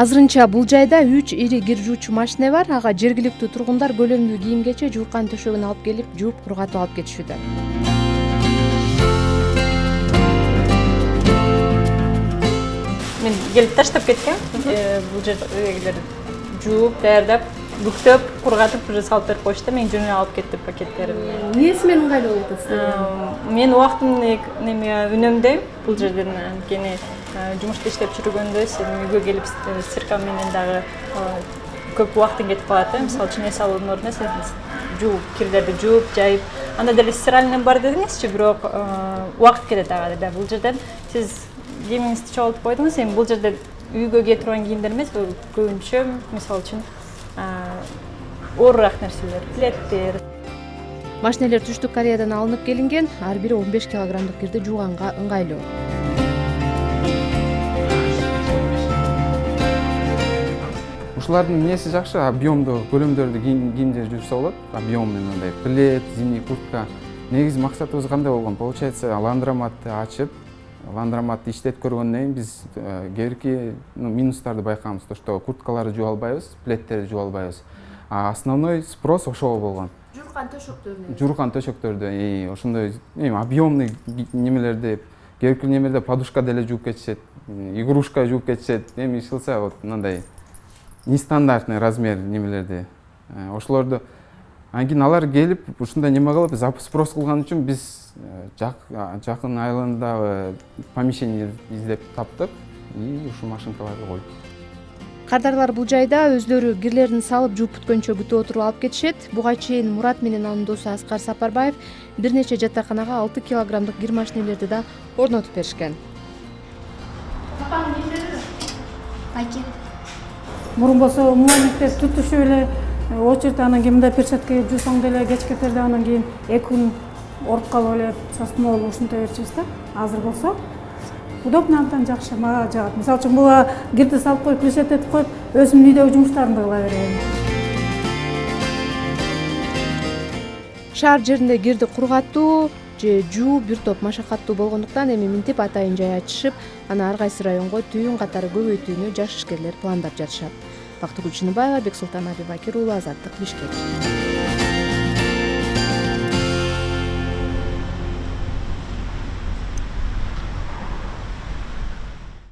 Азырынча бул жайда 3 ири кир жуучу машина бар. Ага жергиликтүү тургундар көлөмдүү кийимгече жууркан төшөгүн алып келип, жууп кургатып алып кетишүүдө. Мен келип таштап кеткем. Бул жерлерди жууп, даярдап, бүктөп, кургатып уже салып берип коюшту. Мен жөнүнө алып кеттим пакеттеримди. Эмнеси менен ыңгайлуу болуп атат? Мен убактымды үнөмдөйм. Бул жерден анткени жумушта иштеп жүргөндө сен үйгө келип стирка менен дагы көп убактың кетип калат. Мисалы үчүн эс алуунун ордуна сен жууп, кирлерди жууп, жайып, анда деле стиральный бар дедиңизчи, бирок убакыт кетет ага да. Бул жерден сиз кийимиңизди чогултуп койдуңуз, эми бул жерде үйгө кие турган кийимдер эмес, бул көбүнчө мисалы үчүн оорураак нерселер, пледтер. Машинелер Түштүк Кореядан алынып келинген, ар бири 15 килограммдык кирди жууганга ыңгайлуу. Ушулардын эмнеси жакшы, объемдуу көлөмдөрдү кийимдер жууса болот. Объемный мындай плед, зимний куртка. Негизи максатыбыз кандай болгон? Получается, ландроматты ачып, ландроматты иштетип көргөндөн кийин биз кээ бирки минустарды байкабыз. То что курткаларды жууа албайбыз, пледтерди жууа албайбыз. Основной спрос ошого болгон. Жууркан төшөктөрдү, ошондой объемный немелерди, кээ бирки немелерде подушка деле жууп кетишет, игрушка жууп кетишет. Эми иш кылса вот мындай нестандартный размер немелерди. Ошолорду анан кийин алар келип ушундай неме кылып, спрос кылган үчүн биз жакын айылындагы помещение издеп таптык и ушул машинкаларды койдук. Кардарлар бул жайда өзлөрү кирлерин салып жууп бүткөнчө күтүп отуруп алып кетишет. Буга чейин Мурат менен анын досу Аскар Сапарбаев бир нече жатаканага 6 килограммдык кир машинелерди да орнотуп беришкен. Мурун болсо умумаликтер tutuşup эле очередь, анан кийин мындай перчатка жуусаң деле кеч кетерде анан кийин 2 күн оруп калып эле сосын могул ушинте берчүбүз да. Азыр болсо удобно, абдан жакшы, мага жагат. Мисалы үчүн буга кирди салып коюп, решет этип коюп, өзүмдүн үйдөгү жумуштарымды кыла берем. Шаар жеринде кирди кургатуу же жуу бир топ машакаттуу болгондуктан эми минтип атайын жай ачышып, аны ар кайсы районго түйүн катары көбөйтүүнү жаш ишкерлер пландап жатышат. Бактыгүл Чыныбаева, Бексултан Абибакир уулу, Азаттык, Бишкек.